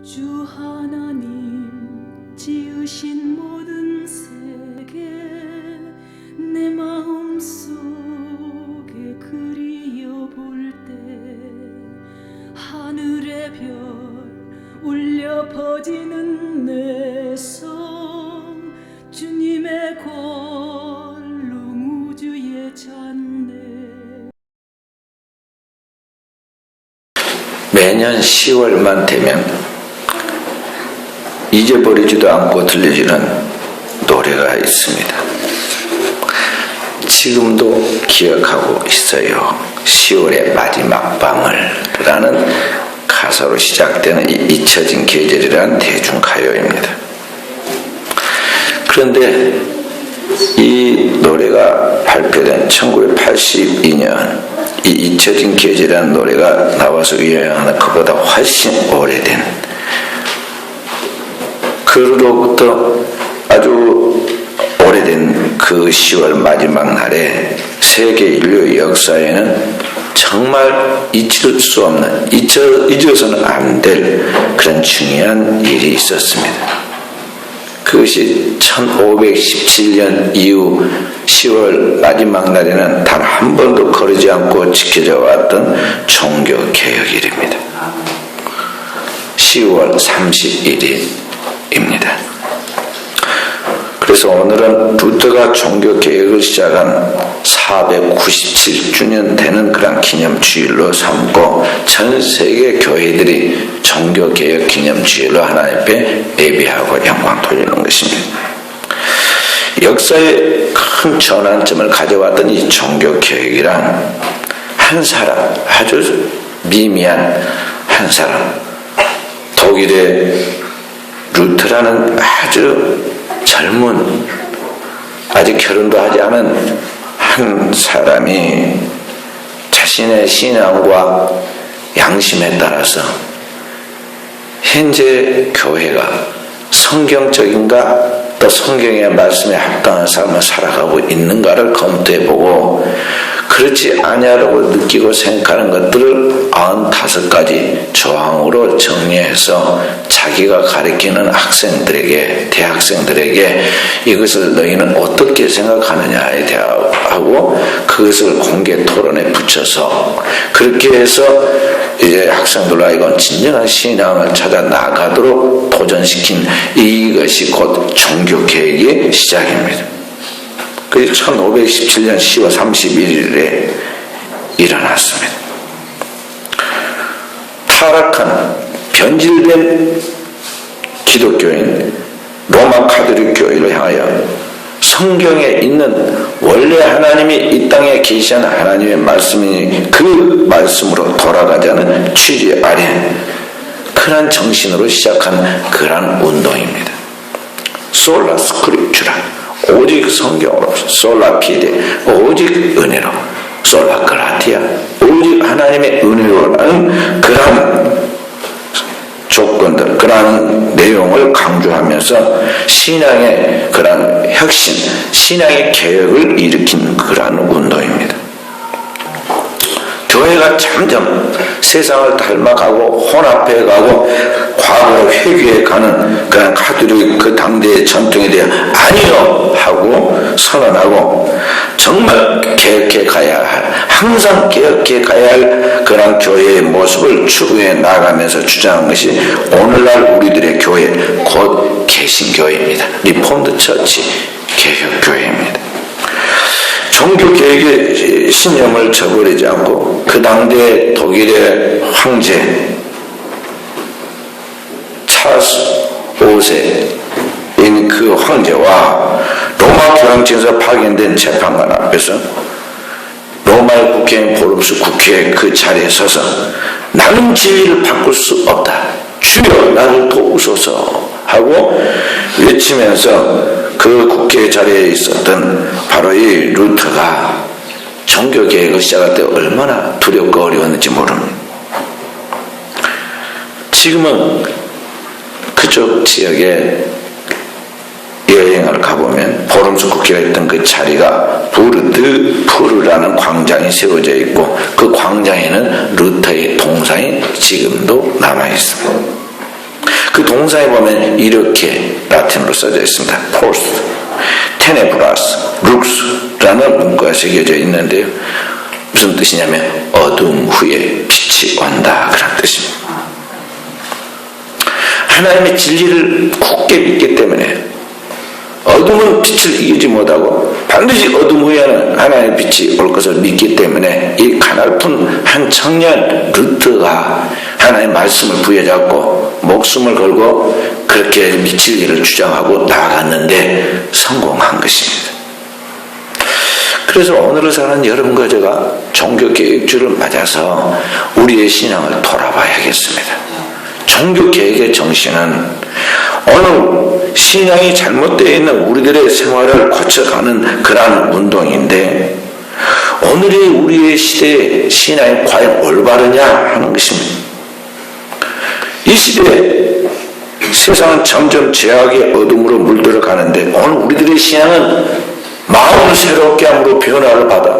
주 하나님 지으신 모든 세계 내 마음속에 그리워볼 때 하늘의 별 울려 퍼지는 내 성 주님의 걸로 우주에 찼네. 매년 10월만 되면 잊어버리지도 않고 들려주는 노래가 있습니다. 지금도 기억하고 있어요. 10월의 마지막 밤을 라는 가사로 시작되는 잊혀진 계절이라는 대중가요입니다. 그런데 이 노래가 발표된 1982년 이 잊혀진 계절이라는 노래가 나와서 유행하는 그보다 훨씬 오래된, 그로부터 아주 오래된 그 10월 마지막 날에 세계 인류 역사에는 정말 잊을 수 없는, 잊어서는 안 될 그런 중요한 일이 있었습니다. 그것이 1517년 이후 10월 마지막 날에는 단 한 번도 거르지 않고 지켜져 왔던 종교개혁일입니다. 10월 31일입니다. 그래서 오늘은 루터가 종교개혁을 시작한 497주년 되는 그런 기념주일로 삼고 전 세계 교회들이 종교개혁 기념주일로 하나님 앞에 예배하고 영광 돌리는 것입니다. 역사의 큰 전환점을 가져왔던 이 종교개혁이란 한 사람, 아주 미미한 한 사람, 독일의 루터라는 아주 젊은, 아직 결혼도 하지 않은 한 사람이 자신의 신앙과 양심에 따라서 현재 교회가 성경적인가, 또 성경의 말씀에 합당한 삶을 살아가고 있는가를 검토해보고 그렇지 아니하라고 느끼고 생각하는 것들을 95가지 조항으로 정리해서 자기가 가르치는 학생들에게, 대학생들에게 이것을 너희는 어떻게 생각하느냐에 대하고 그것을 공개 토론에 붙여서 그렇게 해서 이제 학생들로 하여금 진정한 신앙을 찾아 나가도록 도전시킨 이것이 곧 종교개혁의 시작입니다. 그게 1517년 10월 31일에 일어났습니다. 타락한 변질된 기독교인 로마 가톨릭 교회를 향하여 성경에 있는 원래 하나님이 이 땅에 계시한 하나님의 말씀이니 그 말씀으로 돌아가자는 취지 아래 그런 정신으로 시작한 그런 운동입니다. 솔라 스크립추라, 오직 성경으로서, 솔라 피데, 오직 은혜로, 솔라 그라티아, 오직 하나님의 은혜로라는 그런 조건들, 그런 내용을 강조하면서 신앙의 그런 혁신, 신앙의 개혁을 일으킨 그런 운동입니다. 교회가 점점 세상을 닮아가고 혼합해가고 과거로 회귀해가는 그런 가톨릭 그 당대의 전통에 대해 아니요 하고 선언하고 정말 개혁해 가야 할, 항상 개혁해 가야 할 그런 교회의 모습을 추구해 나가면서 주장한 것이 오늘날 우리들의 교회, 곧 개신교회입니다. 리폼드 처치 개혁교회입니다. 종교개혁의 신념을 저버리지 않고 그 당대 독일의 황제 찰스 5세인 그 황제와 로마 교황청에서 파견된 재판관 앞에서 로마의 국회의원 포럼스 국회의 그 자리에 서서 나는 지위를 바꿀 수 없다, 주여 나를 도우소서 하고 외치면서 그 국회 자리에 있었던 바로 이 루터가 종교개혁을 시작할 때 얼마나 두렵고 어려웠는지 모릅니다. 지금은 그쪽 지역에 여행을 가보면 포럼스 국회가 있던 그 자리가 부르드 푸르라는 광장이 세워져 있고 그 광장에는 루터의 동상이 지금도 남아있습니다. 동사에 보면 이렇게 라틴어로 써져 있습니다. post, tenebras, lux라는 문구가 새겨져 있는데요. 무슨 뜻이냐면 어둠 후에 빛이 온다, 그런 뜻입니다. 하나님의 진리를 굳게 믿기 때문에 어둠은 빛을 이기지 못하고 반드시 어둠 후에는 하나님의 빛이 올 것을 믿기 때문에 이 가냘픈 한 청년 루트가 하나님의 말씀을 부여잡고 목숨을 걸고 그렇게 미칠 일을 주장하고 나아갔는데 성공한 것입니다. 그래서 오늘을 사는 여러분과 제가 종교개혁주를 맞아서 우리의 신앙을 돌아봐야겠습니다. 종교개혁의 정신은 오늘 신앙이 잘못되어 있는 우리들의 생활을 고쳐가는 그러한 운동인데 오늘의 우리의 시대의 신앙이 과연 올바르냐 하는 것입니다. 이 시대에 세상은 점점 죄악의 어둠으로 물들어 가는데 오늘 우리들의 신앙은 마음을 새롭게 함으로 변화를 받아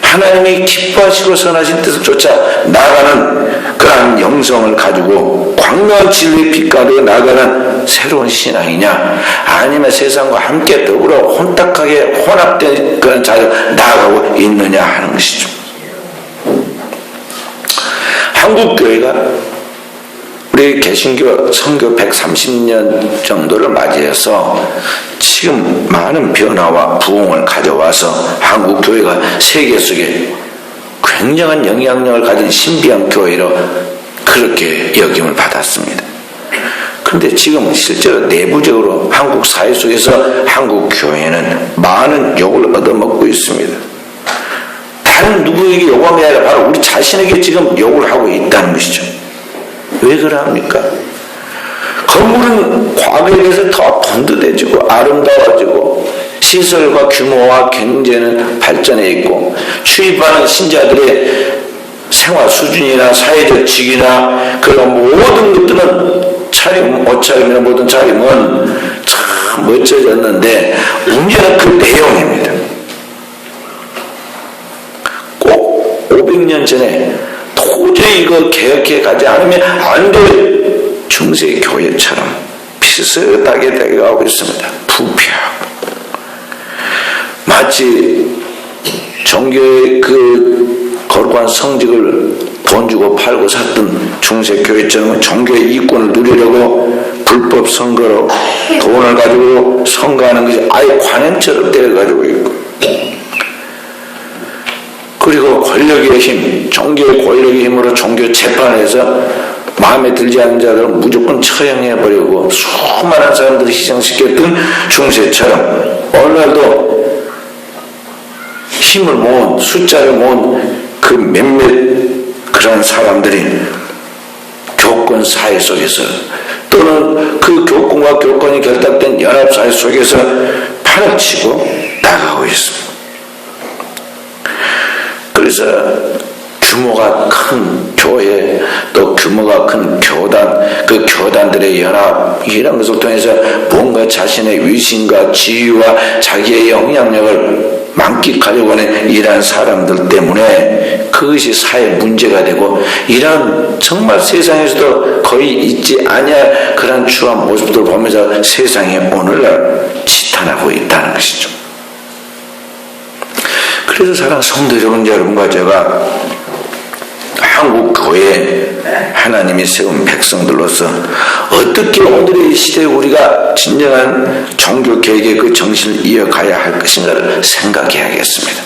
하나님이 기뻐하시고 선하신 뜻을 쫓아 나아가는 그러한 영성을 가지고 광명한 진리의 빛 가운데 나아가는 새로운 신앙이냐, 아니면 세상과 함께 더불어 혼탁하게 혼합된 그런 자리로 나아가고 있느냐 하는 것이죠. 한국교회가 우리 개신교 선교 130년 정도를 맞이해서 지금 많은 변화와 부흥을 가져와서 한국교회가 세계 속에 굉장한 영향력을 가진 신비한 교회로 그렇게 여김을 받았습니다. 그런데 지금 실제로 내부적으로 한국 사회 속에서 한국교회는 많은 욕을 얻어먹고 있습니다. 다른 누구에게 욕한 게 아니라 바로 우리 자신에게 지금 욕을 하고 있다는 것이죠. 왜 그러합니까? 건물은 과거에 비해서 더 번듯해지고 아름다워지고 시설과 규모와 경제는 발전해 있고 출입하는 신자들의 생활 수준이나 사회적 직위나 그런 모든 것들은 차림, 옷차림이나 모든 차림은 참 멋져졌는데 문제는 그 내용입니다. 꼭 500년 전에 도저히 이거 개혁해 가지 않으면 안 될 중세 교회처럼 비슷하게 되어가고 있습니다. 부패하고 마치 종교의 그 거룩한 성직을 돈 주고 팔고 샀던 중세 교회처럼 종교의 이권을 누리려고 불법 선거로 돈을 가지고 선거하는 것이 아예 관행처럼 되어가지고 있고, 그리고 권력의 힘, 종교의 권력의 힘으로 종교 재판에서 마음에 들지 않는 자들은 무조건 처형해버리고 수많은 사람들을 희생시켰던 중세처럼 오늘날도 힘을 모은, 숫자를 모은 그 몇몇 그런 사람들이 교권 사회 속에서 또는 그 교권과 교권이 결탁된 연합사회 속에서 판을 치고 나가고 있습니다. 그래서 규모가 큰 교회, 또 규모가 큰 교단, 그 교단들의 연합, 이런 것을 통해서 뭔가 자신의 위신과 지위와 자기의 영향력을 만끽하려고 하는 이러한 사람들 때문에 그것이 사회 문제가 되고, 이런 정말 세상에서도 거의 있지 아니할 그런 추한 모습들을 보면서 세상에 오늘날 지탄하고 있다는 것이죠. 그래서 사랑하는 성도 여러분과 제가 한국 교회 하나님이 세운 백성들로서 어떻게 오늘의 시대에 우리가 진정한 종교 개혁의 그 정신을 이어가야 할 것인가를 생각해야겠습니다.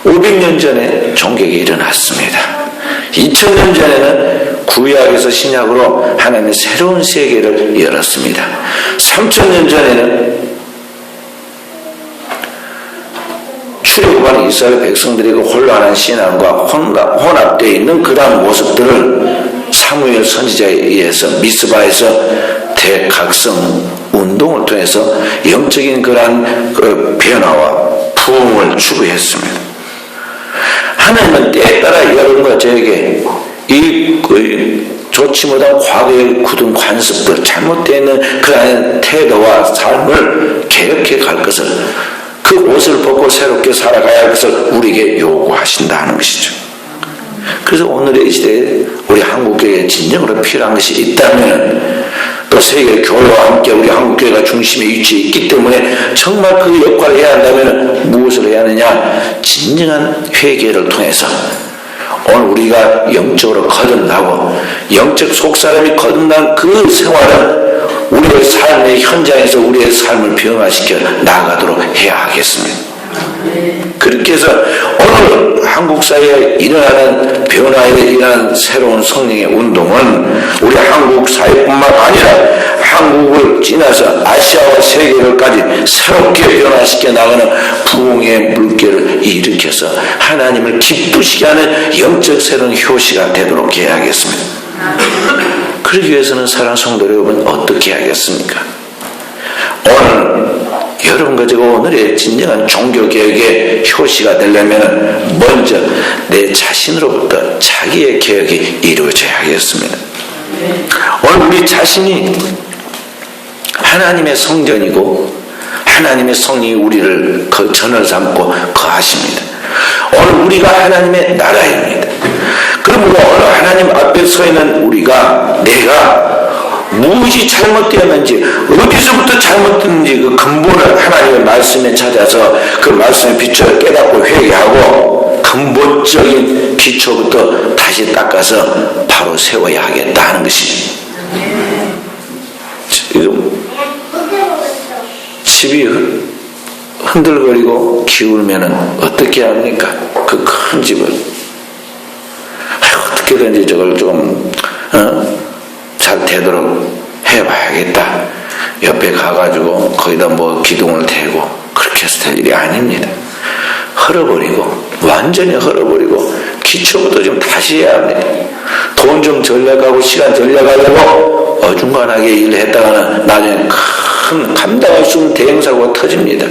500년 전에 종교가 일어났습니다. 2000년 전에는 구약에서 신약으로 하나님의 새로운 세계를 열었습니다. 3000년 전에는 출애굽하는 이스라엘 백성들이 그 혼란한 신앙과 혼합되어 있는 그러한 모습들을 사무엘 선지자에 의해서 미스바에서 대각성 운동을 통해서 영적인 그러한 그 변화와 부흥을 추구했습니다. 하나님은 때에 따라 여러분과 저에게 좋지 못한 과거의 굳은 관습들, 잘못되어 있는 그러한 태도와 삶을 개혁해 갈 것을, 그 옷을 벗고 새롭게 살아가야 할 것을 우리에게 요구하신다는 것이죠. 그래서 오늘의 시대에 우리 한국교회에 진정으로 필요한 것이 있다면 또 세계 교회와 함께 우리 한국교회가 중심에 위치해 있기 때문에 정말 그 역할을 해야 한다면 무엇을 해야 하느냐? 진정한 회개를 통해서 오늘 우리가 영적으로 거듭나고 영적 속사람이 거듭난 그 생활은 우리의 삶의 현장에서 우리의 삶을 변화시켜 나아가도록 해야 하겠습니다. 그렇게 해서 오늘 한국 사회에 일어나는 변화에 일어나는 새로운 성령의 운동은 우리 한국 사회뿐만 아니라 한국을 지나서 아시아와 세계를까지 새롭게 변화시켜 나가는 부흥의 물결을 일으켜서 하나님을 기쁘시게 하는 영적 새로운 효시가 되도록 해야겠습니다. 그러기 위해서는 사랑하는 성도 여러분 어떻게 해야겠습니까? 오늘 여러분 가지고 오늘의 진정한 종교개혁의 효시가 되려면 먼저 내 자신으로부터 자기의 개혁이 이루어져야 하겠습니다. 오늘 우리 자신이 하나님의 성전이고 하나님의 성령이 우리를 그 전을 삼고 거하십니다. 오늘 우리가 하나님의 나라입니다. 그러므로 오늘 하나님 앞에 서 있는 우리가 내가 무엇이 잘못되었는지 어디서부터 잘못됐는지 그 근본을 하나님의 말씀에 찾아서 그 말씀에 비춰 깨닫고 회개하고 근본적인 기초부터 다시 닦아서 바로 세워야 하겠다 하는 것입니다. 지금 집이 흔들거리고 기울면은 어떻게 합니까? 그 큰 집을 어떻게든지 저걸 좀 잘 되도록 해봐야겠다. 옆에 가가지고 거기다 뭐 기둥을 대고 그렇게 해서 될 일이 아닙니다. 헐어버리고 완전히 헐어버리고 기초부터 좀 다시 해야 합니다. 돈 좀 절약하고 시간 절약하려고 어중간하게 일을 했다가는 나중에 큰 감당할 수 없는 대형사고가 터집니다.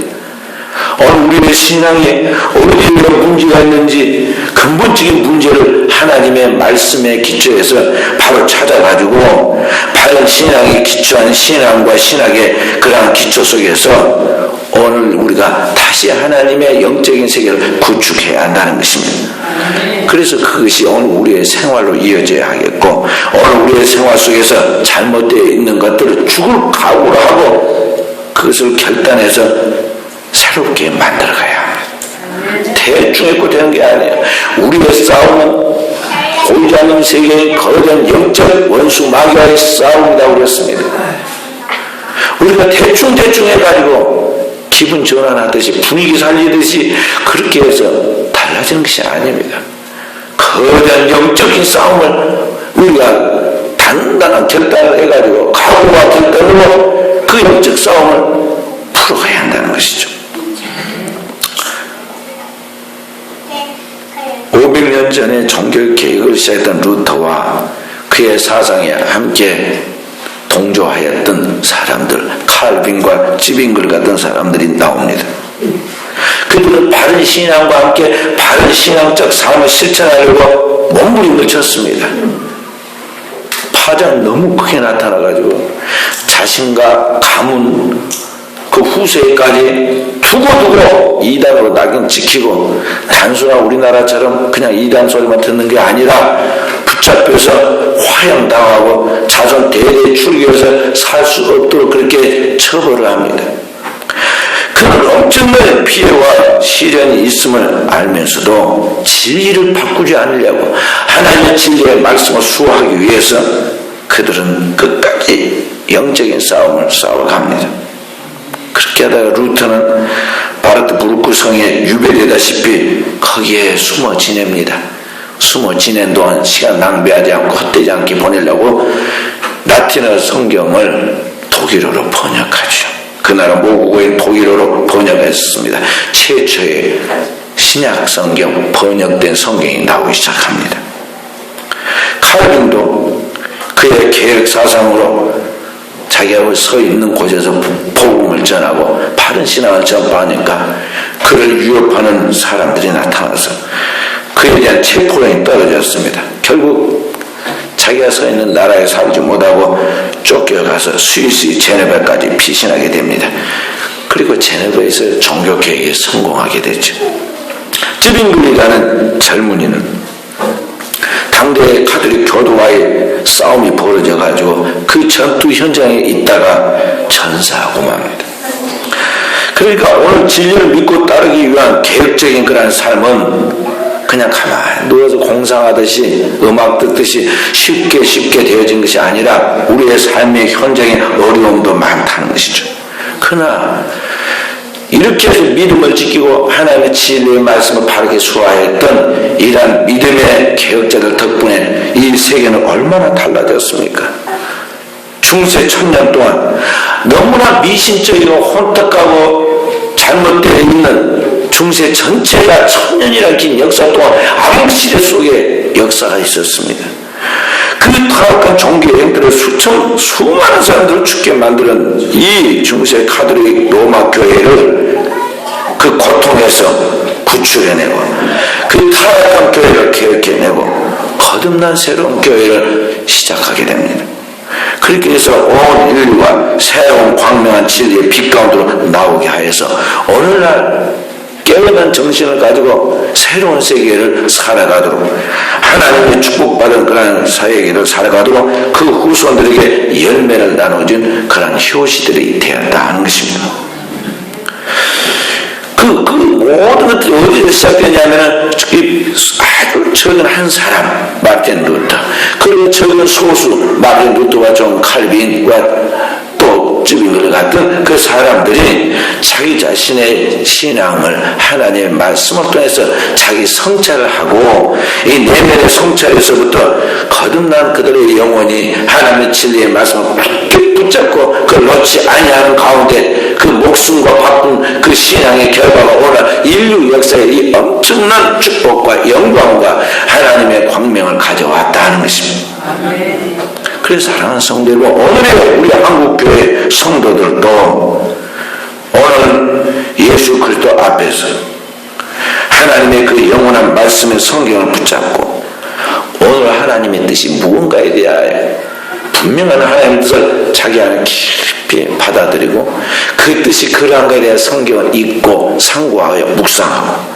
오늘 우리의 신앙에 어디에 문제가 있는지 근본적인 문제를 하나님의 말씀에 기초해서 바로 찾아가지고 바른 신앙에 기초한 신앙과 신학의 그러한 기초 속에서 오늘 우리가 다시 하나님의 영적인 세계를 구축해야 한다는 것입니다. 그래서 그것이 오늘 우리의 생활로 이어져야 하겠고 오늘 우리의 생활 속에서 잘못되어 있는 것들을 죽을 각오를 하고 그것을 결단해서 새롭게 만들어가야 합니다. 대충 했고 되는 게 아니에요. 우리의 싸움은 보이지 않는 세계의 거대한 영적 원수 마귀와의 싸움이라고 그랬습니다. 우리가 대충 해가지고 기분 전환하듯이 분위기 살리듯이 그렇게 해서 달라지는 것이 아닙니다. 거대한 영적인 싸움을 우리가 단단한 결단을 해가지고 각오와 결단으로 그 영적 싸움을 풀어가야 한다는 것이죠. 500년 전에 종교개혁을 시작했던 루터와 그의 사상에 함께 동조하였던 사람들, 칼빈과 찌빙글 같은 사람들이 나옵니다. 그들은 바른 신앙과 함께 바른 신앙적 삶을 실천하려고 몸부림을 쳤습니다. 파장 너무 크게 나타나가지고 자신과 가문 그 후세까지 두고두고 이단으로 낙인 찍히고 단순한 우리나라처럼 그냥 이단 소리만 듣는 게 아니라 붙잡혀서 화형당하고 자손 대대 출교해서 살 수 없도록 그렇게 처벌을 합니다. 그런 엄청난 피해와 시련이 있음을 알면서도 진리를 바꾸지 않으려고 하나님의 진리의 말씀을 수호하기 위해서 그들은 끝까지 영적인 싸움을 싸워갑니다. 그렇게 하다가 루터는 바르트부르크 성에 유배되다시피 거기에 숨어 지냅니다. 숨어 지낸 동안 시간 낭비하지 않고 헛되지 않게 보내려고 라틴어 성경을 독일어로 번역하죠. 그 나라 모국어인 독일어로 번역했습니다. 최초의 신약 성경 번역된 성경이 나오기 시작합니다. 칼빈도 그의 개혁 사상으로 자기가 서 있는 곳에서 복음을 전하고 바른 신앙을 전파하니까 그를 위협하는 사람들이 나타나서 그에 대한 체포령이 떨어졌습니다. 결국 자기가 서 있는 나라에 살지 못하고 쫓겨가서 스위스 제네바까지 피신하게 됩니다. 그리고 제네바에서 종교개혁에 성공하게 되죠. 찌빙글이라는 젊은이는 당대 가톨릭 교도와의 싸움이 벌어져가지고 그 전투 현장에 있다가 전사하고 맙니다. 그러니까 오늘 진리를 믿고 따르기 위한 계획적인 그런 삶은 그냥 가만히 누워서 공상하듯이 음악 듣듯이 쉽게 되어진 것이 아니라 우리의 삶의 현장에 어려움도 많다는 것이죠. 그러나 이렇게 해서 믿음을 지키고 하나님의 진리의 말씀을 바르게 수화했던 이러한 믿음의 개혁자들 덕분에 이 세계는 얼마나 달라졌습니까? 중세 1000년 동안 너무나 미신적이고 혼탁하고 잘못되어 있는 중세 전체가 1000년이라는 긴 역사 동안 암흑시대 속에 역사가 있었습니다. 그 타락한 종교 행태를 수많은 사람들을 죽게 만드는 이 중세 가톨릭 로마 교회를 그 고통에서 구출해내고 그 타락한 교회를 개혁해내고 거듭난 새로운 교회를 시작하게 됩니다. 그렇게 해서 온 인류가 새로운 광명한 진리의 빛 가운데로 나오게 하여서 오늘날 깨어난 정신을 가지고 새로운 세계를 살아가도록 하나님의 축복받은 그런 사회계를 살아가도록 그 후손들에게 열매를 나눠준 그런 효시들이 되었다 하는 것입니다. 그 모든 것들이 어디서 시작되냐면은 아주 적은 한 사람 마틴 루터, 그리고 적은 소수 마틴 루터와 존 칼빈과 또 쯔빙글 같은 그 사람들이 자기 자신의 신앙을 하나님의 말씀을 통해서 자기 성찰을 하고 이 내면의 성찰에서부터 거듭난 그들의 영혼이 하나님의 진리의 말씀을 굳게 붙잡고 그걸 놓지 아니하는 가운데 그 목숨과 바꾼 그 신앙의 결과가 오늘 인류 역사에 이 엄청난 축복과 영광과 하나님의 광명을 가져왔다는 것입니다. 그래서 사랑하는 성도 여러분, 오늘의 우리 한국교회 성도들도 오늘 예수 그리스도 앞에서 하나님의 그 영원한 말씀의 성경을 붙잡고 오늘 하나님의 뜻이 무언가에 대하여 분명한 하나님의 뜻을 자기 안에 깊이 받아들이고 그 뜻이 그러한가에 대한 성경을 읽고 상고하여 묵상하고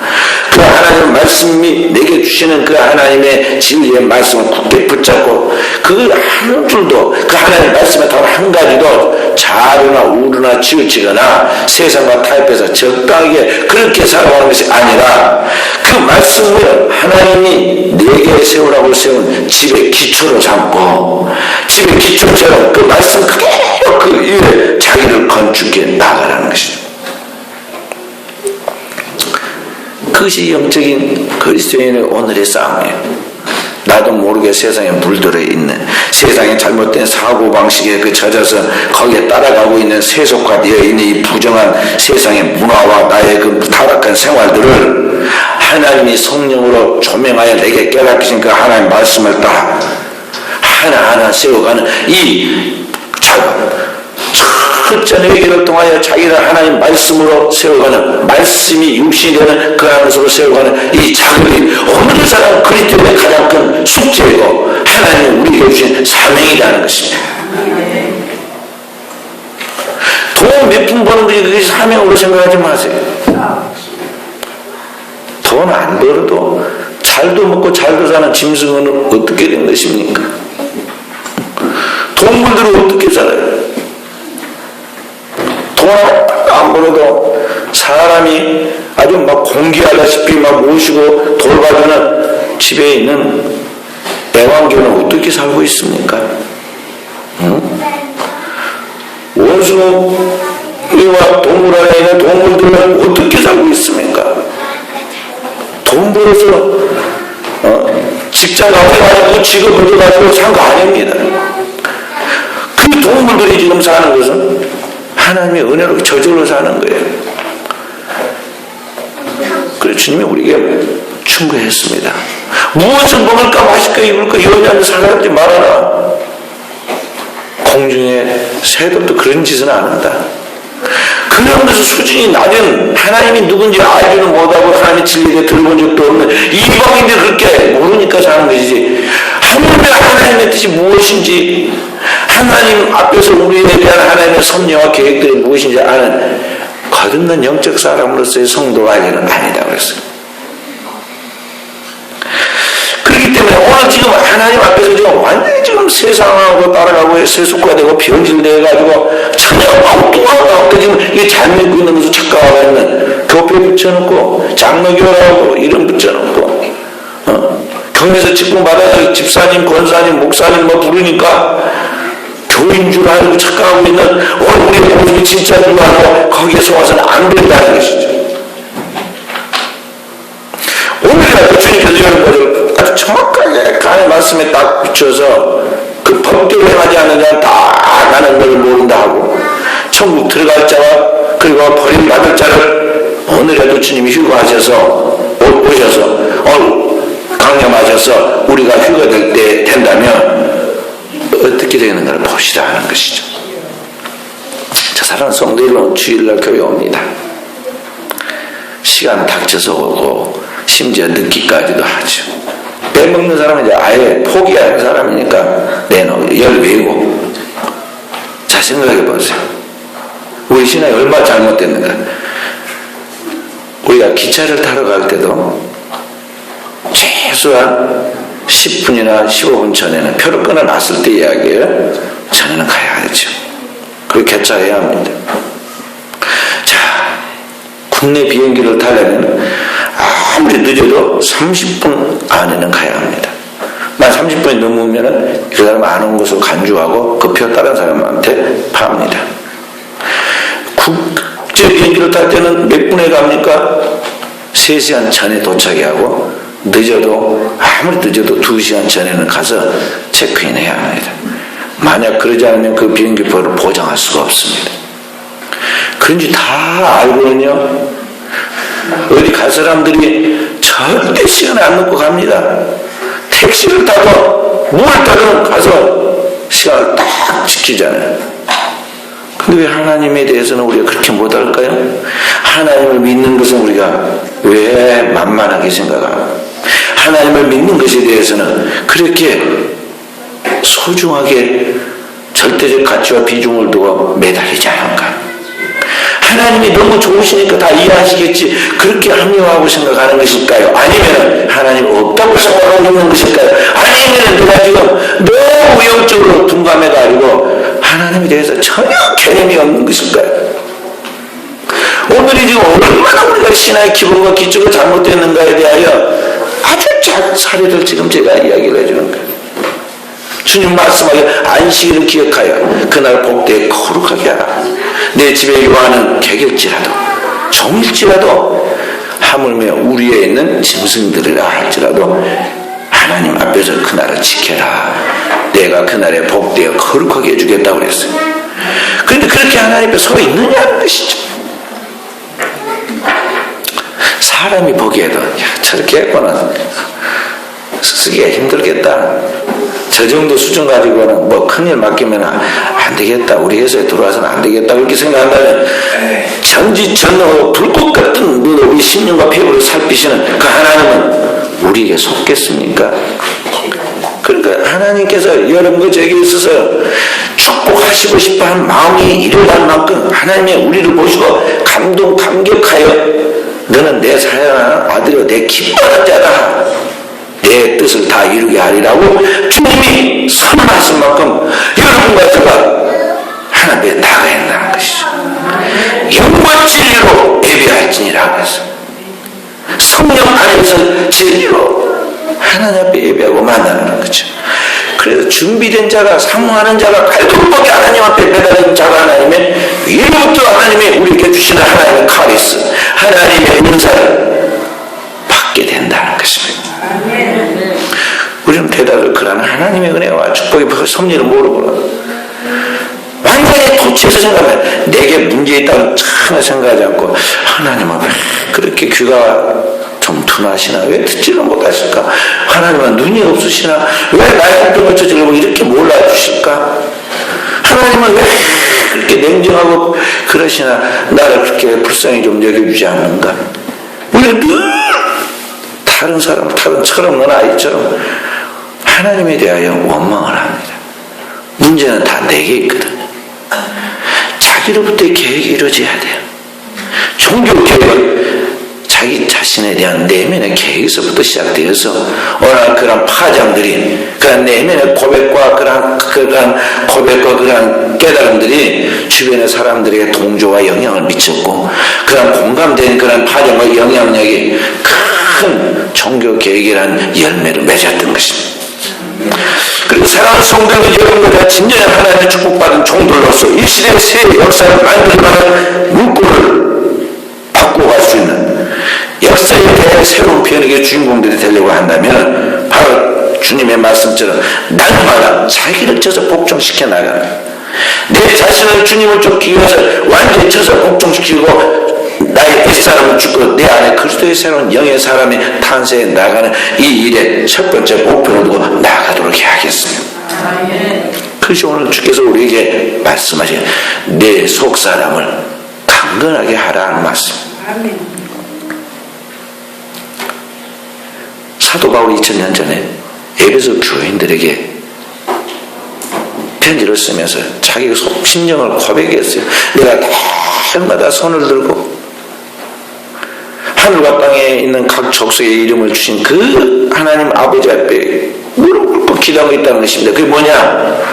그 하나님의 말씀이 내게 주시는 그 하나님의 진리의 말씀을 굳게 붙잡고 그 한 줄도 그 하나님의 말씀의 단 한 가지도 자르나 우르나 치우치거나 세상과 타협해서 적당하게 그렇게 살아가는 것이 아니라 그 말씀을 하나님이 내게 세우라고 세운 집의 기초로 삼고 집의 기초처럼 그 말씀 그대로 그 위에 자기를 건축해 나가라는 것이죠. 그것이 영적인 그리스도인의 오늘의 싸움이에요. 나도 모르게 세상에 물들어 있는 세상에 잘못된 사고방식에 그 젖어서 거기에 따라가고 있는 세속화되어 있는 이 부정한 세상의 문화와 나의 그 타락한 생활들을 하나님이 성령으로 조명하여 내게 깨닫히신 그 하나님의 말씀을 따라 하나하나 세워가는 이 작업 첫째 회개를 통하여 자기를 하나님 말씀으로 세워가는 말씀이 육신이 되는 그 안에서 세워가는 이 작업이 오늘의 사람 그리스도의 가장 큰 숙제이고 하나님 우리에게 주신 사명이라는 것입니다. 돈 몇 푼 버는 것이 그게 사명으로 생각하지 마세요. 돈 안 벌어도 잘도 먹고 잘도 사는 짐승은 어떻게 된 것입니까? 동물들은 어떻게 살아요? 돈 안 벌어도 사람이 아주 막 공개하다시피 막 모시고 돌봐주는 집에 있는 애완견은 어떻게 살고 있습니까? 원숭이와 동물 안에 있는 동물들은 어떻게 살고 있습니까? 돈 벌어서 직장 가서 직업을 가지고 산 거 아닙니다. 그 동물들이 지금 사는 것은 하나님의 은혜로 저절로 사는 거예요. 그래서 주님이 우리에게 충고했습니다. 무엇을 먹을까 맛있게 입을까 여자를 살아가지 말아라. 공중에 새들도 그런 짓은 안 한다. 그런 데서 수준이 낮은 하나님이 누군지 알지는 못하고 하나님의 진리에 들어본 적도 없는 이방인들 그렇게 모르니까 사는 것이지 하나님의 뜻이 무엇인지 하나님 앞에서 우리에 대한 하나님의 섭리와 계획들이 무엇인지 아는 거듭난 영적 사람으로서의 성도가 아니는 아니다 그랬어요. 그렇기 때문에 오늘 지금 하나님 앞에서 지금 완전히 지금 세상하고 따라가고 세속화되고 변질돼가지고 전혀 엉뚱하고 없고 지금 이게 잘 믿고 있는 것을 착각하고 있는 교회 붙여놓고 장로교라고 이름 붙여놓고 교회에서 직분 받아서 집사님, 권사님, 목사님 뭐 부르니까 교인 줄 알고 착각하고 있는 오늘 우리의 모습이 진짜인 줄 알고 거기에 속아서는 안 된다는 것이죠. 오늘이라도 주님께서 이런 것을 아주 정확하게 간의 말씀에 딱 붙여서 그 법대로 행하지 않는 자는 다 나는 너를 모른다 하고 천국 들어갈 자와 그리고 버림받을 자를 오늘이라도 주님이 휴거하셔서 오셔서 강림하셔서 우리가 휴거될 때 된다면 어떻게 되는가를 봅시다 하는 것이죠. 자, 사랑하는 성도 여러분, 주일날 교회 옵니다. 시간 닥쳐서 오고 심지어 늦기까지도 하죠. 빼먹는 사람은 이제 아예 포기하는 사람이니까 열외고. 자, 생각해 보세요. 우리 신앙이 얼마나 잘못됐는가. 우리가 기차를 타러 갈 때도 최소한 10분이나 15분 전에는 표를 끊어놨을 때 이야기예요. 전에는 가야 하죠. 그리고 개차해야 합니다. 자, 국내 비행기를 타려면 아무리 늦어도 30분 안에는 가야 합니다. 만 30분이 넘으면 그 사람 안 온 것으로 간주하고 그 표 다른 사람한테 팝니다. 국제 비행기를 탈 때는 몇 분에 갑니까? 3시간 전에 도착이 하고 아무리 늦어도 2시간 전에는 가서 체크인 해야 합니다. 만약 그러지 않으면 그 비행기 표를 보장할 수가 없습니다. 그런지 다 알고는요, 어디 갈 사람들이 절대 시간 안 놓고 갑니다. 택시를 타고 뭘 타든 가서 시간을 딱 지키잖아요. 근데 왜 하나님에 대해서는 우리가 그렇게 못할까요? 하나님을 믿는 것은 우리가 왜 만만하게 생각하고 하나님을 믿는 것에 대해서는 그렇게 소중하게 절대적 가치와 비중을 두고 매달리지 않은가? 하나님이 너무 좋으시니까 다 이해하시겠지 그렇게 합리화하고 생각하는 것일까요? 아니면 하나님 없다고 생각하고 있는 것일까요? 아니면 내가 지금 너무 영적으로 둔감해가지고 하나님에 대해서 전혀 개념이 없는 것일까요? 오늘이 지금 얼마나 우리가 신앙의 기본과 기초가 잘못됐는가에 대하여 아주 작은 사례를 지금 제가 이야기를 해주는 거예요. 주님 말씀하기를 안식일을 기억하여 그날 복되게 거룩하게 하라. 내 집에 요하는 개결지라도 종일지라도 하물며 우리에 있는 짐승들이라 할지라도 하나님 앞에서 그날을 지켜라. 내가 그날에 복되어 거룩하게 해주겠다고 그랬어요. 그런데 그렇게 하나님 앞에 서 있느냐는 것이죠. 사람이 보기에도 저렇게 했구나, 쓰기가 힘들겠다, 저 정도 수준 가지고는 뭐 큰일 맡기면 안 되겠다, 우리 회사에 들어와서는 안 되겠다 그렇게 생각한다면 전지전능하고 불꽃 같은 눈으로 우리 심령과 피부를 살피시는 그 하나님은 우리에게 속겠습니까? 그러니까 하나님께서 여러분과 저에게 있어서 축복하시고 싶어하는 마음이 일어날 만큼 하나님의 우리를 보시고 감격하여 너는 내 사랑하는 아들이요 내 기뻐하는 자다, 내 뜻을 다 이루게 하리라고 주님이 선언하신 만큼 여러분과 제가 하나님께 나가야 한다는 것이죠. 영과 진리로 예배할지니라 그래서 성령 안에서 진리로 하나님 앞에 예배하고 만나는 거죠. 그래서 준비된 자가, 사모하는 자가, 갈등밖에 하나님 앞에 매달린 자가 하나님의 위로부터 하나님의 우리에게 주시는 하나님의 카리스, 하나님의 은사를 받게 된다는 것입니다. 우리는 대답을 그러는 하나님의 은혜와 축복의 섭리를 모르고 완전히 도치해서 생각하면 내게 문제 있다고 전혀 생각하지 않고 하나님 앞에 그렇게 귀가 좀 둔하시나, 왜 듣지를 못하실까, 하나님은 눈이 없으시나, 왜 나의 행동을 저지르고 이렇게 몰라주실까, 하나님은 왜 그렇게 냉정하고 그러시나, 나를 그렇게 불쌍히 좀 여겨주지 않는가. 우리는 늘 다른 사람, 다른 철없는 아이처럼 하나님에 대하여 원망을 합니다. 문제는 다 내게 있거든. 자기로부터의 계획이 이루어져야 돼요. 종교 계획은 자기 자신에 대한 내면의 계획에서부터 시작되어서 어느 그런 파장들이 그런 내면의 고백과 그런 깨달음들이 주변의 사람들에게 동조와 영향을 미쳤고 그런 공감된 그런 파장과 영향력이 큰 종교 계획이라는 열매를 맺었던 것입니다. 그리고 사랑하는 성도들 여러분들과 진정한 하나님의 축복받은 종들로서 이 시대의 새 역사를 만들 만한 물꼬를 바꿔갈 수 있는 역사에 대한 새로운 변혁의 주인공들이 되려고 한다면 바로 주님의 말씀처럼 날마다 자기를 쳐서 복종시켜 나가는 내 자신을 주님을 쫓기 위해서 완전히 쳐서 복종시키고 나의 옛사람을 죽고 내 안에 그리스도의 새로운 영의 사람이 탄생해 나가는 이 일의 첫 번째 목표를 두고 나아가도록 해야겠습니다. 그것이 오늘 주께서 우리에게 말씀하신 내 속사람을 강건하게 하라는 말씀. 사도 바울이 2000년 전에 에베소 교인들에게 편지를 쓰면서 자기 심정을 고백했어요. 내가 날마다 손을 들고 하늘과 땅에 있는 각 족속의 이름을 주신 그 하나님 아버지 앞에 무릎 꿇고 기도하고 있다는 것입니다. 그게 뭐냐?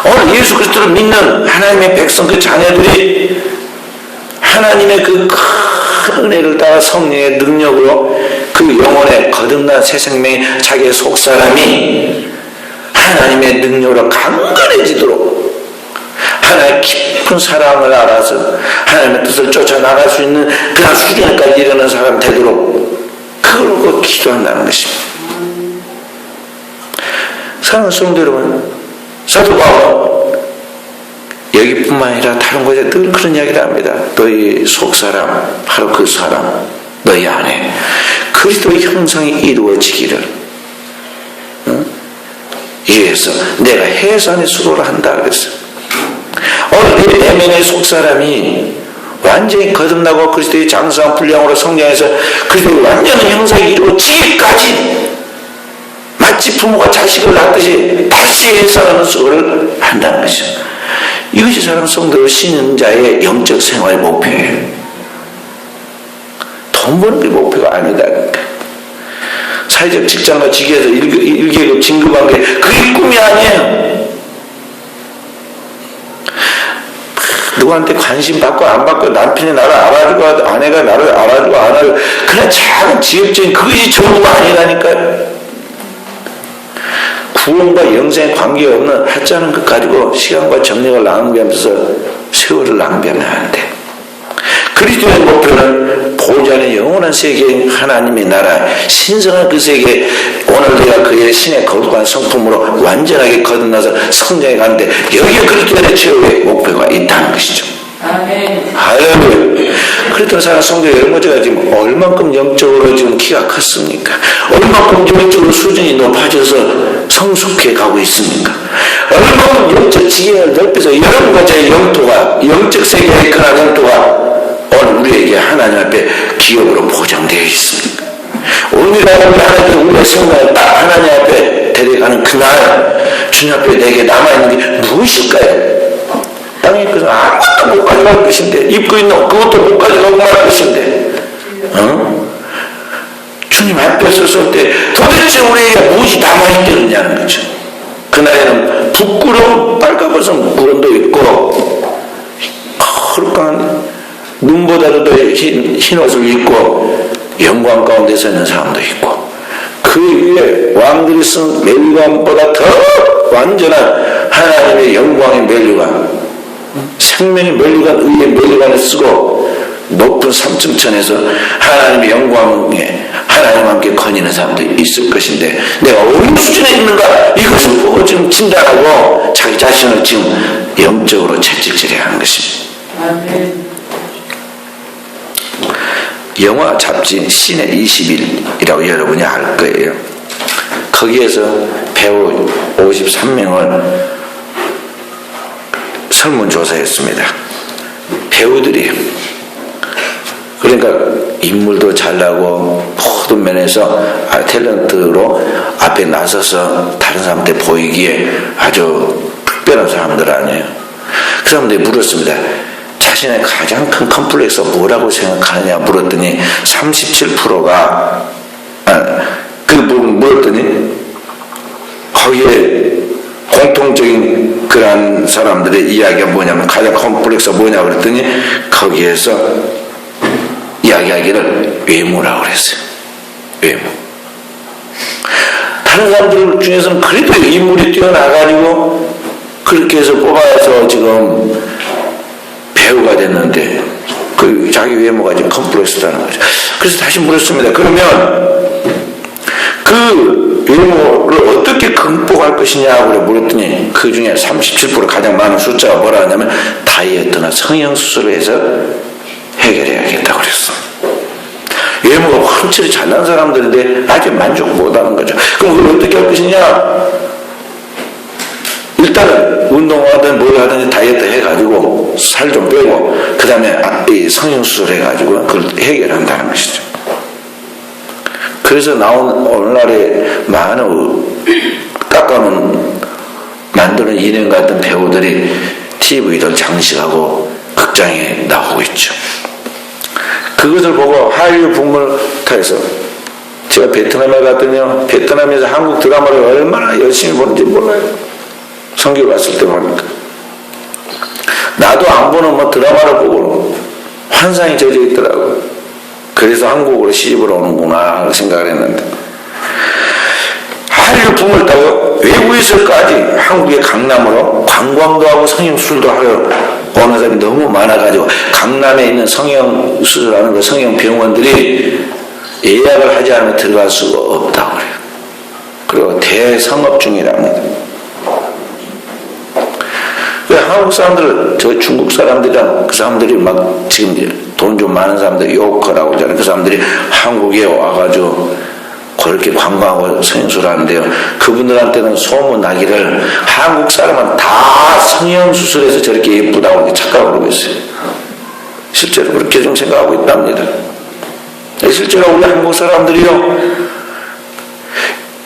오늘 예수 그리스도를 믿는 하나님의 백성 그 자녀들이 하나님의 그 큰 은혜를 따라 성령의 능력으로 그 영혼에 거듭난 새 생명이 자기의 속사람이 하나님의 능력으로 강건해지도록 하나님의 깊은 사랑을 알아서 하나님의 뜻을 쫓아나갈 수 있는 그런 수준까지 이르는 사람 되도록 그걸 놓고 기도한다는 것입니다. 사랑하는 성도 여러분, 사도 바울은 여기뿐만 아니라 다른 곳에 늘 그런 이야기를 합니다. 너희 속사람, 바로 그 사람, 너희 안에 그리스도의 형상이 이루어지기를 위해서 내가 해산의 수고를 한다 그랬어요. 오늘 내 내면의 속사람이 완전히 거듭나고 그리스도의 장성한 분량으로 성장해서 그리스도의 완전한 형상이 이루어지기까지 마치 부모가 자식을 낳듯이 다시 해산하는 수고를 한다는 것이죠. 이것이 사랑 성도 신자의 영적 생활의 목표예요. 돈 버는 게 목표가 아니다. 사회적 직장과 직위에서 1계급 진급한 게 그게 꿈이 아니에요. 누구한테 관심 받고 안 받고 남편이 나를 알아주고 아내가 나를 알아주고 안 알아주고 그냥 작은 지역적인 그것이 전부가 아니라니까요. 구원과 영생에 관계없는 하찮은 것 가지고 시간과 정력을 낭비하면서 세월을 낭비하면 안 돼. 그리스도의 목표는 보좌의 영원한 세계인 하나님의 나라 신성한 그 세계 오늘 내가 그의 신의 거룩한 성품으로 완전하게 거듭나서 성장해 가는데 여기에 그리스도의 최후의 목표가 있다는 것이죠. 할렐루야. 그랬던 사람 성도 여러분 제가 지금 얼만큼 영적으로 지금 키가 컸습니까? 얼만큼 영적으로 수준이 높아져서 성숙해 가고 있습니까? 얼만큼 영적 지혜를 넓혀서 여러분과 제 영토가 영적 세계의 그런 영토가 오늘 우리에게 하나님 앞에 기업으로 보장되어 있습니까? 오늘날 하나님 우리의 생각을 딱 하나님 앞에 데려가는 그날 주님 앞에 내게 남아있는 게 무엇일까요? 땅에 그래서 아무것도 못 가져갈 것인데 입고 있는 그것도 못 가져가고 말 것인데 주님 앞에 섰을 때 도대체 우리에게 무엇이 남아있겠느냐는 거죠. 그날에는 부끄러운 빨가벗은 구원도 있고 거룩한 눈보다도 더 흰 옷을 입고 영광 가운데 서 있는 사람도 있고 그 위에 왕들이 쓴 멜류관보다 더 완전한 하나님의 영광의 멜류관 생명의 멜류관 의의 멜류관을 쓰고 높은 삼층천에서 하나님의 영광에 하나님과 함께 거니는 사람도 있을 것인데 내가 어느 수준에 있는가 이것을 보고 지금 진단하고 자기 자신을 지금 영적으로 채찍질해야 하는 것입니다. 아멘. 영화 잡지 신의 20일이라고 여러분이 알 거예요. 거기에서 배우 53명을 설문조사했습니다. 배우들이 그러니까 인물도 잘나고 모든 면에서 탤런트로 앞에 나서서 다른 사람한테 보이기에 아주 특별한 사람들 아니에요. 그 사람들이 물었습니다. 자신의 가장 큰 컴플렉스가 뭐라고 생각하느냐 물었더니 37%가 물었더니 거기에 공통적인 그런 사람들의 이야기가 뭐냐면 가장 컴플렉스가 뭐냐 그랬더니 거기에서 이야기하기를 외모라고 그랬어요. 외모. 다른 사람들 중에서는 그래도 인물이 뛰어나가지고 그렇게 해서 뽑아서 지금 배우가 됐는데 그 자기 외모가 지금 컴플렉스라는 거죠. 그래서 다시 물었습니다. 그러면 그 외모를 어떻게 극복할 것이냐고 물었더니 그 중에 37% 가장 많은 숫자가 뭐라 하냐면 다이어트나 성형수술을 해서 해결해야겠다고 그랬어. 외모가 확실히 잘난 사람들인데 아직 만족 못하는 거죠. 그럼 그걸 어떻게 할 것이냐? 일단은 운동하든 뭘 하든지 다이어트 해가지고 살 좀 빼고 그 다음에 성형수술 해가지고 그걸 해결한다는 것이죠. 그래서 나온 오늘날에 많은 만드는 인형 같은 배우들이 TV를 장식하고 극장에 나오고 있죠. 그것을 보고 한류 북물타에서 제가 베트남에 갔더니요, 베트남에서 한국 드라마를 얼마나 열심히 보는지 몰라요. 성교 갔을 때 보니까 나도 안 보는 뭐 드라마를 보고 환상이 젖어 있더라고요. 그래서 한국으로 시집을 오는구나 생각을 했는데 한류 붐을 타고 외국에서까지 한국의 강남으로 관광도 하고 성형수술도 하러 오는 사람이 너무 많아가지고 강남에 있는 성형수술하는 그 성형병원들이 예약을 하지 않으면 들어갈 수가 없다고 그래요. 그리고 대성업 중이랍니다. 한국 사람들, 저 중국 사람들이랑 그 사람들이 막 지금 돈 좀 많은 사람들 요커라고 하잖아요. 그 사람들이 한국에 와가지고 그렇게 관광하고 성형수술 하는데요. 그분들한테는 소문나기를 한국 사람은 다 성형수술해서 저렇게 예쁘다고 이렇게 착각을 하고 있어요. 실제로 그렇게 좀 생각하고 있답니다. 실제로 우리 한국 사람들이요.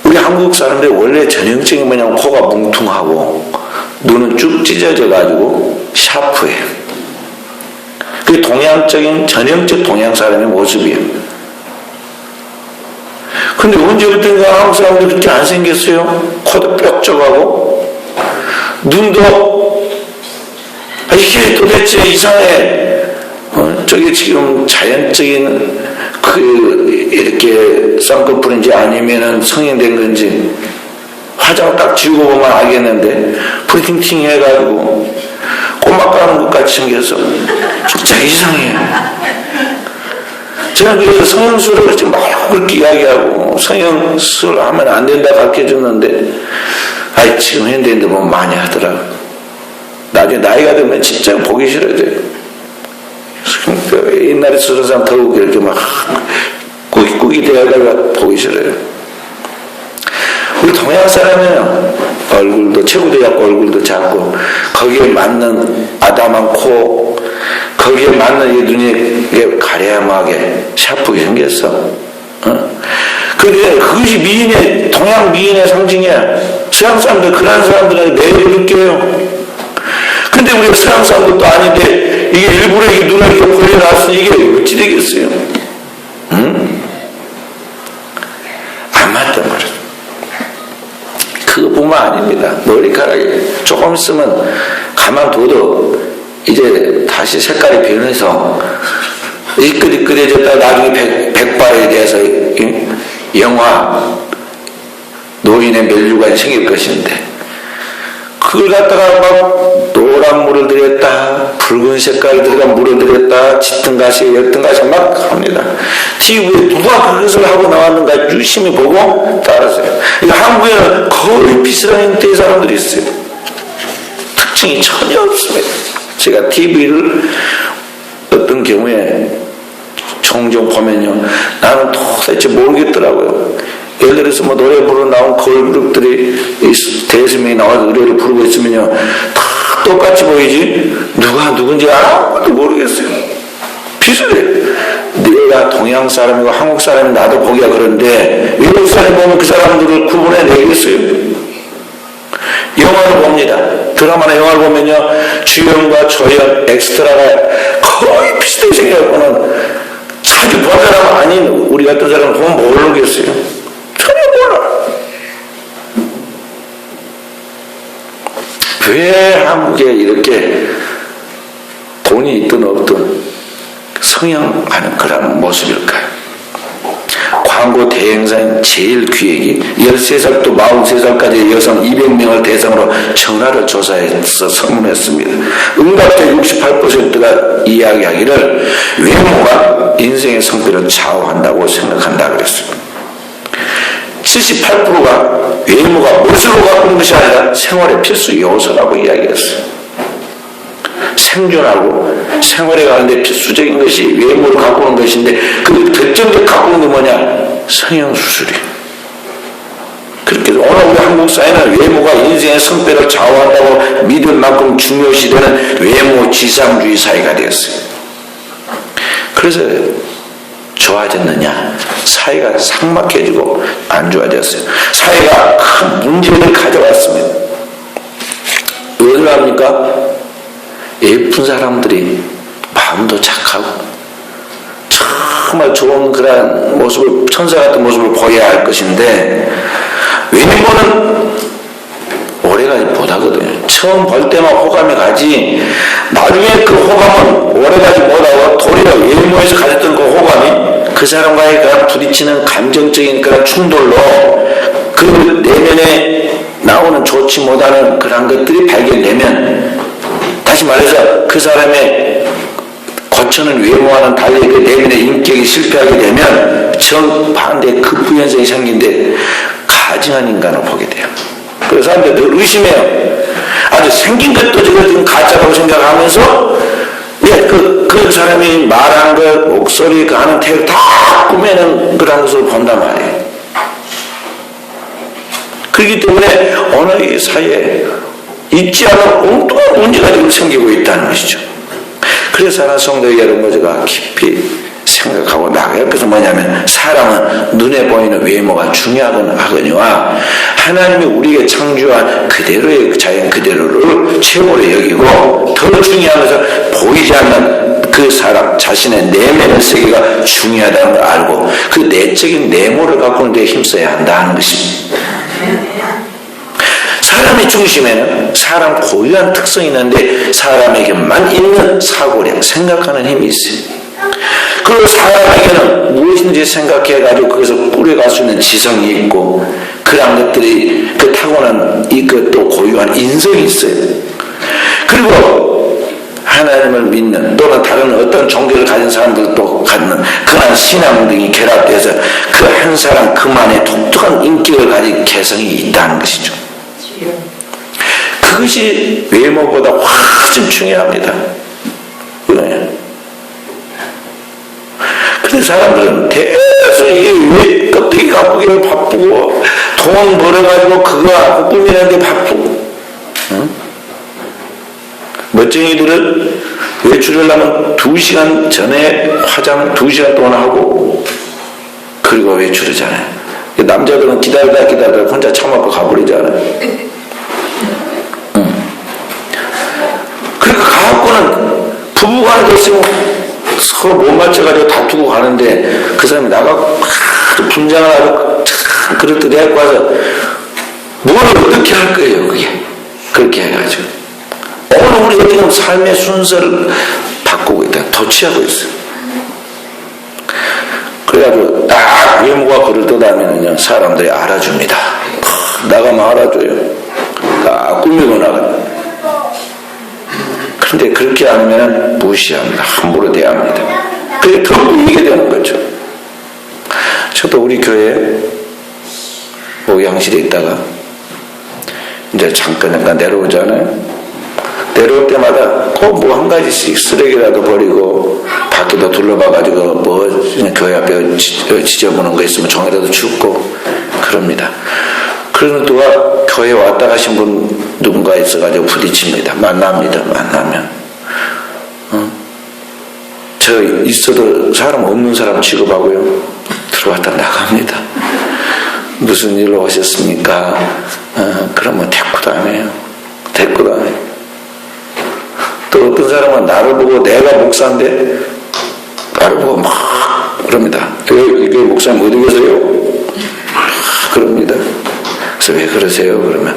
우리 한국 사람들이 원래 전형적인 뭐냐면 코가 뭉퉁하고 눈은 쭉 찢어져가지고 샤프해요. 그게 동양적인 전형적 동양 사람의 모습이에요. 근데 언제부턴가 한국 사람들이 그렇게 안 생겼어요. 코도 뾰족하고 눈도 이게 도대체 이상해. 저게 지금 자연적인 이렇게 쌍꺼풀인지 아니면은 성형된 건지 화장 딱 지우고 보면 알겠는데 프리팅팅 해가지고 꼬막 가는 것 같이 생겨서 진짜 이상해. 제가 그래서 성형수술을 지금 막 그렇게 이야기하고 성형수술 하면 안 된다 가르쳐줬는데 지금 현대인들 보면 많이 하더라고. 나중에 나이가 들면 진짜 보기 싫어져요. 옛날에 쓰는 사람 더욱 이렇게 막 꾸깃꾸깃 대하다가 보기 싫어요. 우리 동양 사람은 얼굴도 체구도 작고 얼굴도 작고 거기에 맞는 아담한 코 거기에 맞는 이 눈이 가려하게 샤프게 생겼어. 그런데 그것이 미인의 동양 미인의 상징이야. 서양 사람들 그런 사람들은 매일 느껴요. 근데 우리가 서양 사람들도 아닌데 이게 일부러 이게 눈을 이렇게 벌려놨으니 이게 어찌 되겠어요? 안 맞단 말이야. 그것뿐만 아닙니다. 머리카락이 조금 있으면 가만둬도 이제 다시 색깔이 변해서 이끌이끌해졌다 나중에 백발에 대해서 영화 노인의 멸류관이 생길 것인데 그걸 갖다가 막 노란 물을 들였다 붉은 색깔을 들어간 물을 들였다 짙은 가시 옅은 가시 막 합니다. TV에 누가 그것을 하고 나왔는가 유심히 보고 따랐어요. 한국에는 거의 비슷한 형태의 사람들이 있어요. 특징이 전혀 없습니다. 제가 TV를 어떤 경우에 종종 보면요 나는 도대체 모르겠더라고요. 예를 들어서 뭐 노래 부르러 나온 걸그룹들이 대여섯명이 나와서 노래를 부르고 있으면요 다 똑같이 보이지 누가 누군지 아무것도 모르겠어요. 비슷해. 내가 동양 사람이고 한국 사람이 나도 보기가 그런데 외국 사람이 보면 그 사람들을 구분해내겠어요. 영화를 봅니다. 드라마나 영화를 보면요 주연과 조연, 엑스트라가 거의 비슷하게 생겨갖고는 자주 본 사람 아닌 우리 같은 사람은 보면 모르겠어요. 전혀 몰라. 왜 한국에 이렇게 돈이 있든 없든 성형하는 그런 모습일까요? 광고 대행사인 제일기획이 13살부터 43살까지 여성 200명을 대상으로 전화를 조사해서 선문했습니다. 응답자 68%가 이야기하기를 외모가 인생의 성패를 좌우한다고 생각한다 그랬습니다. 78%가 외모가 멋으로 가꾸는 것이 아니라 생활의 필수 요소라고 이야기했어요. 생존하고 생활에 가는데 필수적인 것이 외모를 가꾸는 것인데 그 결정적 가꾸는 게 뭐냐? 성형수술이에요. 그렇게 오늘 우리 한국 사회는 외모가 인생의 성패를 좌우한다고 믿을 만큼 중요시되는 외모 지상주의 사회가 되었어요. 그래서 좋아졌느냐? 사회가 삭막해지고 안 좋아졌어요. 사회가 큰 문제를 가져왔습니다. 왜 그럽니까? 예쁜 사람들이 마음도 착하고 정말 좋은 그런 모습을, 천사 같은 모습을 보여야 할 것인데 외모는 오래가지 못하거든요. 처음 볼 때만 호감이 가지 나중에 그 호감은 오래가지 못하고 도리어 외모에서 가졌던 그 호감이 그 사람과의 그런 부딪히는 감정적인 그런 충돌로 그 내면에 나오는 좋지 못하는 그런 것들이 발견되면, 다시 말해서 그 사람의 거쳐는 외모와는 달리 그 내면의 인격이 실패하게 되면 정반대 급부현성이 생긴데 가증한 인간을 보게 돼요. 그래서 사람들이 늘 의심해요. 아주 생긴 것도 지금 가짜라고 생각하면서 그 사람이 말한 것, 목소리, 그 하는 태도 다 꾸며낸 그런 것을 본단 말이에요. 그렇기 때문에 오늘 이 사회에 있지 않은 엉뚱한 문제가 지금 생기고 있다는 것이죠. 그래서 하나 성도 여러분, 제가 깊이 생각하고 나가요. 그래서 뭐냐면 사람은 눈에 보이는 외모가 중요하거니와 하나님이 우리에게 창조한 그대로의 자연 그대로를 최고로 여기고 더 중요한 것은 보이지 않는 그 사람 자신의 내면의 세계가 중요하다는 걸 알고 그 내적인 내모를 가꾸는 데 힘써야 한다는 것입니다. 사람의 중심에는 사람 고유한 특성이 있는데 사람에게만 있는 사고력, 생각하는 힘이 있어요. 그리고 사람에게는 무엇인지 생각해가지고 거기서 뿌려갈 수 있는 지성이 있고 그런 것들이 그 타고난 이것도 고유한 인성이 있어요. 그리고 하나님을 믿는 또는 다른 어떤 종교를 가진 사람들도 갖는 그런 신앙 등이 결합돼서 그 한 사람 그만의 독특한 인격을 가진 개성이 있다는 것이죠. 그것이 외모보다 훨씬 중요합니다. 근데 사람들은 계속 이 껍데기 가꾸기를 바쁘고 돈 벌어가지고 그거 꾸미는데 바쁘고, 응? 멋쟁이들은 외출을 하면 2시간 전에 화장 2시간 동안 하고 그리고 외출하잖아요. 남자들은 기다리다 혼자 참아서 가버리잖아요. 그러니까 가갖고는 부부간에 있으면 서로 못 맞춰가지고 다투고 가는데 그 사람이 나가고 막 분장을 하고 그럴 때 내가 와서 뭘 어떻게 할 거예요, 그게. 그렇게 해가지고. 오늘 우리가 지금 삶의 순서를 바꾸고 있다. 도취하고 있어요. 그래가지고 딱 외모가 그럴듯하면요 사람들이 알아줍니다. 나가면 알아줘요. 딱 꾸미고 나가요. 근데 그렇게 하면 무시합니다. 함부로 대합니다. 그게 더 꾸미게 되는 거죠. 저도 우리 교회 목양실에 있다가 이제 잠깐 내려오잖아요. 내려올 때마다 꼭 뭐 한 가지씩 쓰레기라도 버리고 밖에도 둘러봐가지고 뭐 교회 앞에 지저분한 거 있으면 종이라도 줍고 그럽니다. 그러는 동안 교회 왔다 가신 분 누군가 있어가지고 부딪힙니다. 만나면 저 있어도 사람 없는 사람 취급하고요. 들어왔다 나갑니다. 무슨 일로 오셨습니까? 그러면 대꾸도 안 해요. 사람은 나를 보고 내가 목사인데 나를 보고 막 그럽니다. 이게 목사님 어디 계세요? 막 그럽니다. 그래서 왜 그러세요? 그러면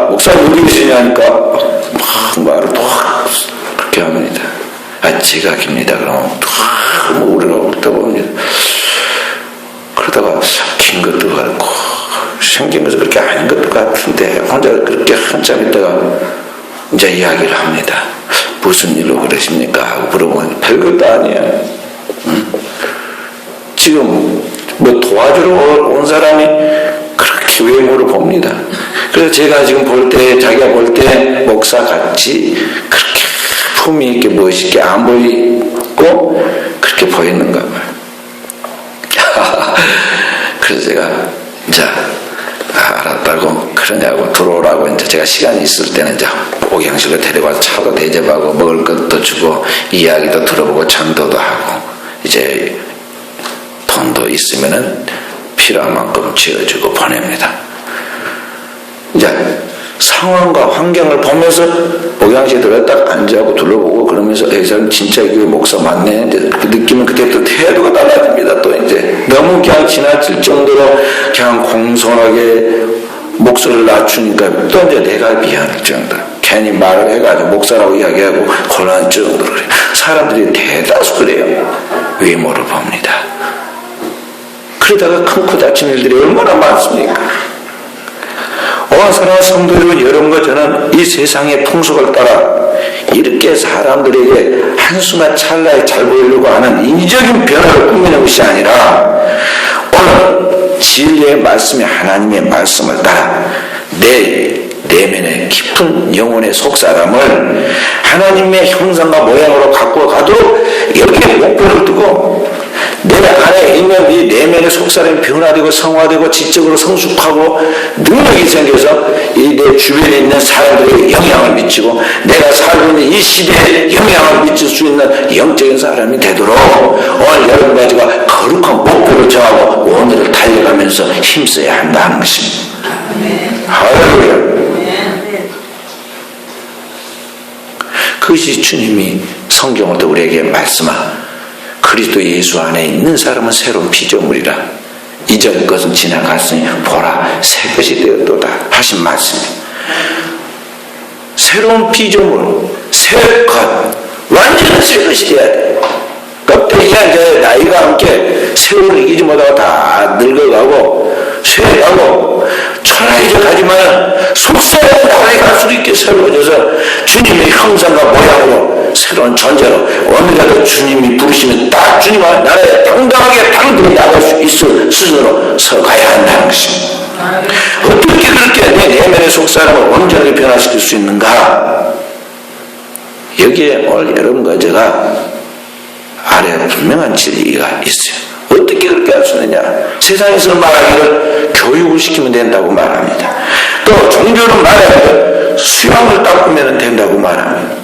목사님 어디 계시냐니까 막 말을 막 그렇게 합니다. 지각입니다. 그러면 막 우리가 훑어봅니다. 그러다가 긴 것도 같고 생긴 것은 그렇게 아닌 것도 같은데 혼자 그렇게 한참 있다가 이제 이야기를 합니다. 무슨 일로 그러십니까? 하고 물어보면 별것도 아니에요. 지금 뭐 도와주러 온 사람이 그렇게 외모를 봅니다. 그래서 제가 지금 볼 때, 자기가 볼 때 목사 같이 그렇게 품위 있게 멋있게 안 보이고 그렇게 보이는가 봐요. 그래서 제가 이제 알았다고 그러냐고 들어오라고 이제 제가 시간이 있을 때는 이제 목양실로 데려가서 차도 대접하고 먹을 것도 주고 이야기도 들어보고 전도도 하고 이제 돈도 있으면은 필요한 만큼 지어주고 보냅니다. 이제 상황과 환경을 보면서 목양실에 들어가 딱 앉아고 둘러보고 그러면서 이 사람 진짜 교회 목사 맞네. 이제 그 느낌은 그때부터 태도가 달라집니다. 또 이제 너무 그냥 지나칠 정도로 그냥 공손하게 목소리를 낮추니까 또 이제 내가 미안할 정도. 괜히 말을 해가지고 목사라고 이야기하고 곤란할 정도로 그래요. 사람들이 대다수 그래요. 외모를 봅니다. 그러다가 큰 코 다친 일들이 얼마나 많습니까? 사랑하는 성도 여러분, 여러분과 저는 이 세상의 풍속을 따라 이렇게 사람들에게 한순간 찰나에 잘 보이려고 하는 인위적인 변화를 꾸미는 것이 아니라 오늘 진리의 말씀이 하나님의 말씀을 따라 내 내면의 깊은 영혼의 속사람을 하나님의 형상과 모양으로 갖고 가도록 여기에 목표를 두고 내 안에 있는 이 내면의 속사람이 변화되고 성화되고 지적으로 성숙하고 능력이 생겨서 이 내 주변에 있는 사람들에게 영향을 미치고 내가 살고 있는 이 시대에 영향을 미칠 수 있는 영적인 사람이 되도록 오늘 여러분까지가 거룩한 목표를 정하고 오늘을 달려가면서 힘써야 한다는 것입니다. 할렐루야. 그것이 주님이 성경을 또 우리에게 말씀한 그리스도 예수 안에 있는 사람은 새로운 피조물이라 이전 것은 지나갔으니 보라 새 것이 되었도다 하신 말씀입니다. 새로운 피조물 새 것 완전히 새 것이 돼야 돼. 껍데기가 이제 나이가 함께 세월을 이기지 못하고 다 늙어가고 쇠하고 초라해져 가지만 속사람은 나라에 갈수록 있게 새로워져서 주님의 형상과 모양으로 새로운 존재로 오늘이라도 주님이 부르시면 딱 주님 나라에 당당하게 당당히 나갈 수 있을 수준으로 서가야 한다는 것입니다. 어떻게 그렇게 내 내면의 속사람을 온전히 변화시킬 수 있는가? 여기에 오늘 여러분과 제가 알아야 분명한 진리가 있어요. 어떻게 그렇게 할 수 있느냐? 세상에서 말하기를 교육을 시키면 된다고 말합니다. 또 종교는 말하기를 수양을 닦으면 된다고 말합니다.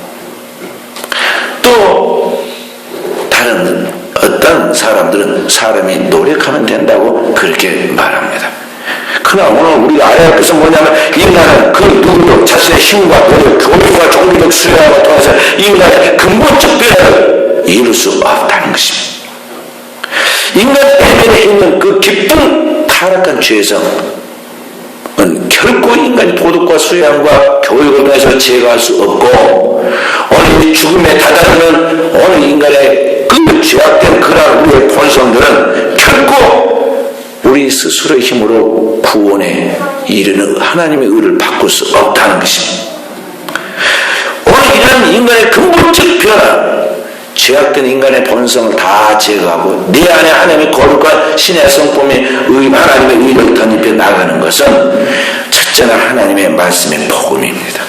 또 다른 어떤 사람들은 사람이 노력하면 된다고 그렇게 말합니다. 그러나 오늘 우리가 알아야 할 것은 뭐냐면 인간은 그 누구도 자신의 힘과 노력, 교육과 종교적 수양을 통해서 인간의 근본적 변화를 이룰 수 없다는 것입니다. 인간 내면에 있는 그 깊은 타락한 죄성은 결코 인간의 도덕과 수양과 교육을 통해서 제거할 수 없고 오늘 죽음에 다다르는 오늘 인간의 그 죄악된 그러한 우리의 본성들은 결코 우리 스스로의 힘으로 구원에 이르는 하나님의 의를 바꿀 수 없다는 것입니다. 오늘 이런 인간의 근본적 변화 죄악된 인간의 본성을 다 제거하고 네 안에 하나님의 거룩한 신의 성품이 하나님의 의를 덧입혀 나가는 것은 첫째는 하나님의 말씀의 복음입니다.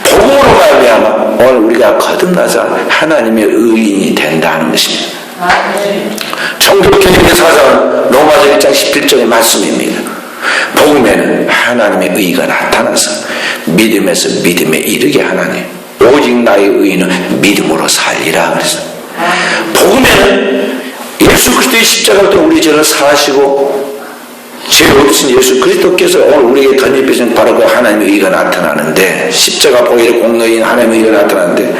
복음으로 말미암아 오늘 우리가 거듭나서 하나님의 의인이 된다는 것입니다. 종교개혁의 사상은 로마서 1장 17절의 말씀입니다. 복음에는 하나님의 의가 나타나서 믿음에서 믿음에 이르게 하나니 오직 나의 의인은 믿음으로 살리라 그랬어. 복음에는 예수 그리스도의 십자가로 우리 죄를 사하시고 죄 없으신 예수 그리스도께서 오늘 우리에게 던져주신 바로 그 하나님의 의가 나타나는데, 십자가 보혈의 공로인 하나님의 의가 나타나는데,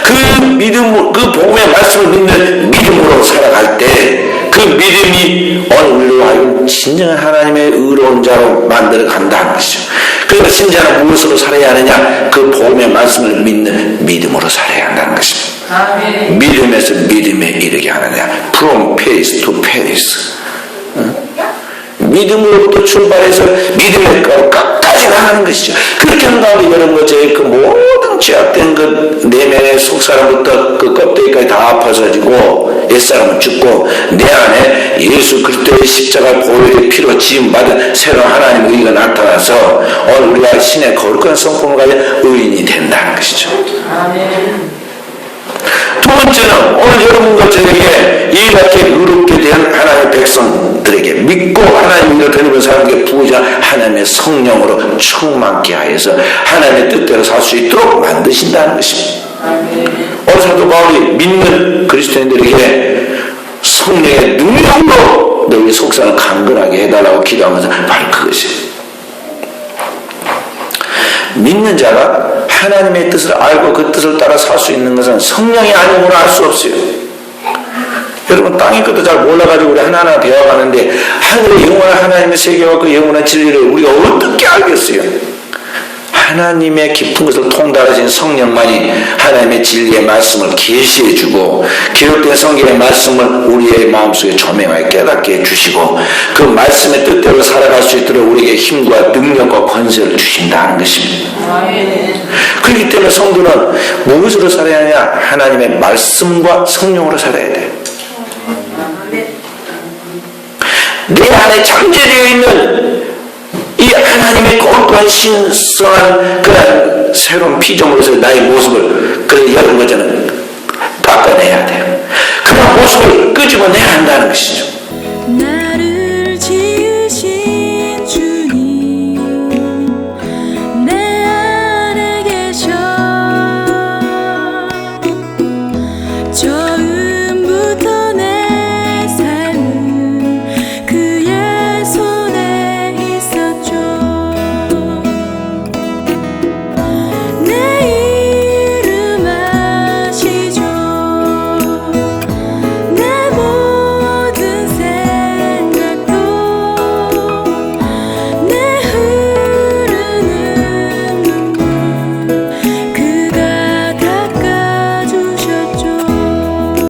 그 믿음, 그 복음의 말씀을 믿는 믿음으로 살아갈 때 그 믿음이 오늘 우리로 하여금 진정한 하나님의 의로운 자로 만들어 간다는 것이죠. 그래서 신자는 무엇으로 살아야 하느냐? 그 복음의 말씀을 믿는 믿음으로 살아야 한다는 것입니다. 아멘. 믿음에서 믿음에 이르게 하느냐? From faith to faith. 믿음으로부터 출발해서 믿음의 끝까지 나가는 것이죠. 그렇게 한 가운데 여러분 것의 그 모든 죄악된 그 내면의 속사람부터 그 껍데기까지 다 아파서지고 옛사람은 죽고 내 안에 예수 그리스도의 십자가 보혈의 피로 지음받은 새로운 하나님의 의가 나타나서 오늘 우리가 신의 거룩한 성품을 가진 의인이 된다는 것이죠. 아멘. 두 번째는 오늘 여러분과 저에게 이렇게 의롭게 된 하나님의 백성들에게 믿고 하나님의 일을 드리는 사람에게 부자 하나님의 성령으로 충만케 하여서 하나님의 뜻대로 살 수 있도록 만드신다는 것입니다. 오늘 사도 바울이 믿는 그리스도인들에게 성령의 능력으로 너희 속상을 강건하게 해달라고 기도하면서 바로 그것이에요. 믿는 자가 하나님의 뜻을 알고 그 뜻을 따라 살 수 있는 것은 성령이 아니고는 알 수 없어요. 여러분 땅의 것도 잘 몰라가지고 우리 하나하나 배워가는데 하늘의 영원한 하나님의 세계와 그 영원한 진리를 우리가 어떻게 알겠어요? 하나님의 깊은 것을 통달하신 성령만이 하나님의 진리의 말씀을 계시해주고 기록된 성경의 말씀을 우리의 마음속에 조명하여 깨닫게 해주시고 그 말씀의 뜻대로 살아갈 수 있도록 우리에게 힘과 능력과 권세를 주신다는 것입니다. 그렇기 때문에 성도는 무엇으로 살아야 하냐? 하나님의 말씀과 성령으로 살아야 돼요. 내 안에 잠재되어 있는 이 하나님의 거룩한 신성한 그런 새로운 피조물로서 나의 모습을 그런 여러 가지는 바꿔내야 돼요. 그런 모습을 끄집어내야 한다는 것이죠.